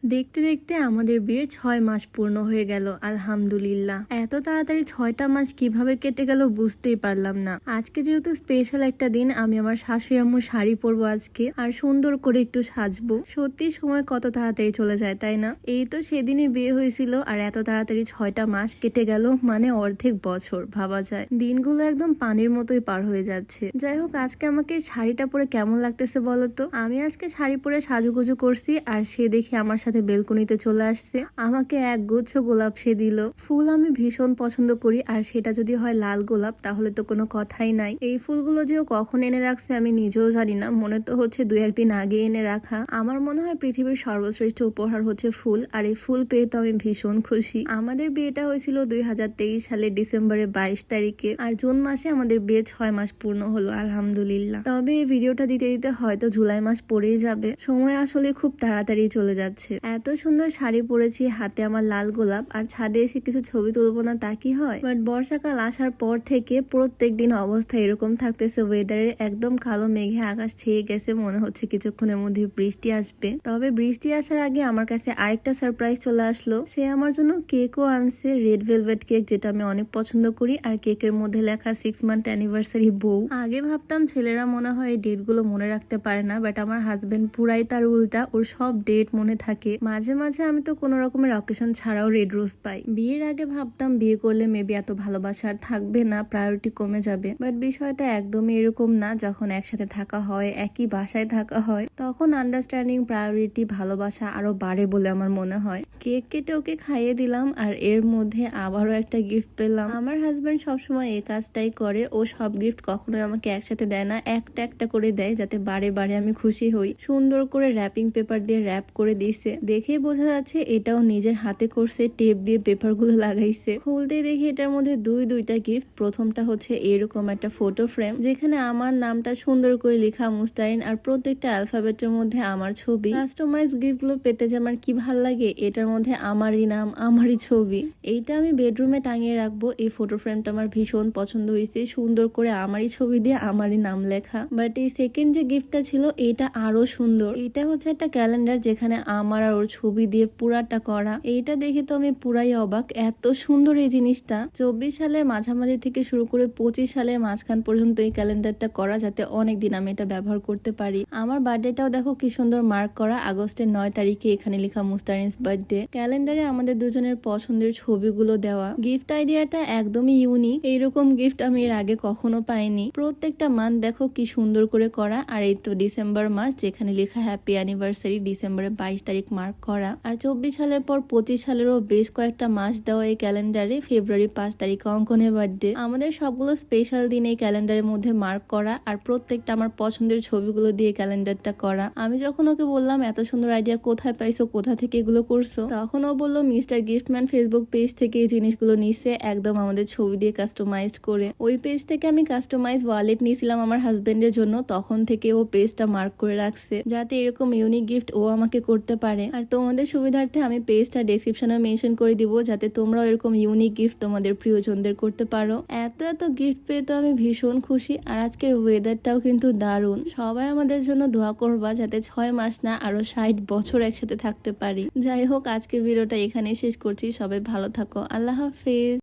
দেখতে দেখতে আমাদের বিয়ের 6 মাস পূর্ণ হয়ে গেল। আলহামদুলিল্লাহ। এত তাড়াতাড়ি 6টা মাস কিভাবে কেটে গেল বুঝতেই পারলাম না। আজকে যেহেতু স্পেশাল একটা দিন, আমি আমার শাশুড়ি আম্মুর শাড়ি পরবো আজকে, আর সুন্দর করে একটু সাজবো। সত্যি সময় কত তাড়াতাড়ি চলে যায়, তাই না? এই তো সেদিনই বিয়ে হয়েছিল, আর এত তাড়াতাড়ি 6টা মাস কেটে গেল, মানে অর্ধেক বছর। ভাবা যায়, দিনগুলো একদম পানির মতোই পার হয়ে যাচ্ছে। যাই হোক, আজকে আমাকে শাড়িটা পরে কেমন লাগতেছে বলতো? আমি আজকে শাড়ি পরে সাজুগুজু করছি, আর সে দেখি আমার সাথে বেলকনিতে চলে আসছে। আমাকে এক গুচ্ছ গোলাপ সে দিল। ফুল আমি ভীষণ পছন্দ করি, আর সেটা যদি হয় লাল গোলাপ তাহলে তো কোনো কথাই নাই। এই ফুলগুলো যে ও কখন এনে রাখছে আমি নিজেও জানি না, মনে তো হচ্ছে 2-1 দিন আগে এনে রাখা। আমার মনে হয় পৃথিবীর সর্বশ্রেষ্ঠ উপহার হচ্ছে ফুল, আর এই ফুল পেয়ে তো আমি ভীষণ খুশি। আমাদের বিয়েটা হয়েছিল 2023 সালের ডিসেম্বরের 22 তারিখে, আর জুন মাসে আমাদের বিয়ে 6 মাস পূর্ণ হলো আলহামদুলিল্লাহ। তবে এই ভিডিওটা দিতে দিতে হয়তো জুলাই মাস পড়েই যাবে। সময় আসলে খুব তাড়াতাড়ি চলে যাচ্ছে। এত সুন্দর শাড়ি পরেছি, হাতে আমার লাল গোলাপ, আর ছাদে এসে কিছু ছবি তুলবো না তা কি হয়? বাট বর্ষাকাল আসার পর থেকে প্রত্যেক দিন অবস্থা এরকম থাকতেছে। ওয়েদারের একদম কালো মেঘে আকাশ ছেয়ে গেছে, মনে হচ্ছে কিছুক্ষণের মধ্যে বৃষ্টি আসবে। তবে বৃষ্টি আসার আগে আমার কাছে আরেকটা সারপ্রাইজ চলে আসলো। সে আমার জন্য কেকও আনছে, রেড ভেলভেট কেক, যেটা আমি অনেক পছন্দ করি। আর কেকের মধ্যে লেখা 6 মান্থ অ্যানিভার্সারি বউ। আগে ভাবতাম ছেলেরা মনে হয় এই ডেট গুলো মনে রাখতে পারে না, বাট আমার হাজবেন্ড পুরাই তার উল্টা, ওর সব ডেট মনে থাকে। মাঝে মাঝে আমি তো কোনো রকমের অকেশন ছাড়াও রেড রোজ পাই। বিয়ের আগে ভাবতাম বিয়ে করলে মেবি এত ভালোবাসা আর থাকবে না, প্রায়োরিটি কমে যাবে। বাট বিষয়টা একদমই এরকম না। যখন একসাথে থাকা হয়, একই বাসায় থাকা হয়, তখন আন্ডারস্ট্যান্ডিং, প্রায়োরিটি, ভালোবাসা আরো বাড়ে বলে আমার মনে হয়। কেক কেটে ওকে খাইয়ে দিলাম, আর এর মধ্যে আবারও একটা গিফট পেলাম। আমার হাজবেন্ড সবসময় এই কাজটাই করে, ও সব গিফট কখনোই আমাকে একসাথে দেয় না, একটা একটা করে দেয়, যাতে বারে বারে আমি খুশি হই। সুন্দর করে র্যাপিং পেপার দিয়ে র্যাপ করে দিয়েছে, দেখেই বোঝা যাচ্ছে এটাও নিজের হাতে করছে। টেপ দিয়ে পেপার গুলো লাগাইছে। খুলতে দেখি এটার মধ্যে দুইটা গিফট। প্রথমটা হচ্ছে এরকম একটা ফটো ফ্রেম, যেখানে আমার নামটা সুন্দর করে লেখা মুস্তারিন, আর প্রত্যেকটা অ্যালফাবেটের মধ্যে আমার ছবি। কাস্টমাইজ গিফট গুলো পেতে যে আমার কি ভাল লাগে। এটার মধ্যে আমারই নাম, আমারই ছবি। এইটা আমি বেডরুমে টাঙিয়ে রাখবো। এই ফটো ফ্রেমটা আমার ভীষণ পছন্দ হয়েছে, সুন্দর করে আমারই ছবি দিয়ে আমারই নাম লেখা। বাট এই সেকেন্ড যে গিফটটা ছিল এটা আরো সুন্দর। এটা হচ্ছে একটা ক্যালেন্ডার, যেখানে আমার আর ওর ছবি দিয়ে পুরাটা করা। এইটা দেখে তো আমি পুরাই অবাক, এত সুন্দর এই জিনিসটা। 24 সালের মাঝামাঝি থেকে শুরু করে 25 সালের মাঝখান পর্যন্ত এই ক্যালেন্ডারটা করা, যাতে অনেকদিন আমি এটা ব্যবহার করতে পারি। আমার বার্থডেটাও দেখো কি সুন্দর মার্ক করা, আগস্টের 9 তারিখে। এখানে লেখা মুস্তারিনস বার্থডে। ক্যালেন্ডারে আমাদের দুজনের পছন্দের ছবিগুলো দেওয়া। গিফট আইডিয়াটা একদমই ইউনিক। এইরকম গিফট আমি এর আগে কখনো পাইনি। প্রত্যেকটা মান্থ দেখো কি সুন্দর করে করা। আর এই তো ডিসেম্বর মাস, যেখানে লেখা হ্যাপি অ্যানিভার্সারি, ডিসেম্বরের 22 তারিখ মার্ক করা। আর 24 সালের পর 25 সালেরও বেশ কয়েকটা মাস দেওয়া এই ক্যালেন্ডারে। ফেব্রুয়ারি 5 তারিখে অঙ্কনের বার্থডে। আমাদের সবগুলো স্পেশাল দিন এই ক্যালেন্ডারের মধ্যে মার্ক করা, আর প্রত্যেকটা আমার পছন্দের ছবিগুলো দিয়ে ক্যালেন্ডারটা করা। আমি যখন ওকে বললাম এত সুন্দর আইডিয়া কোথায় পাইছো, কোথা থেকে এগুলো করছো, তখন ও বললো মিস্টার গিফটম্যান ফেসবুক পেজ থেকে এই জিনিসগুলো নিছে, একদম আমাদের ছবি দিয়ে কাস্টমাইজড করে। ওই পেজ থেকে আমি কাস্টমাইজ ওয়ালেট নিয়েছিলাম আমার হাজবেন্ডের জন্য, তখন থেকে ও পেজটা মার্ক করে রাখছে, যাতে এরকম ইউনিক গিফট ও আমাকে করতে পারে। আর তোমাদের সুবিধার্থে আমি পেজটা ডেসক্রিপশনে মেনশন করে দিব, যাতে তোমরাও এরকম ইউনিক গিফট তোমাদের প্রিয়জনদের করতে পারো। এত গিফট পেয়ে তো আমি ভীষণ খুশি। আর আজকের ওয়েদারটাও কিন্তু দারুণ। সবাই আমাদের জন্য দোয়া করবা, যাতে 6 মাস না আরো 60 বছর একসাথে থাকতে পারি। যাই হোক, আজকের ভিডিওটা এখানেই শেষ করছি। সবাই ভালো থাকো, আল্লাহ হাফেজ।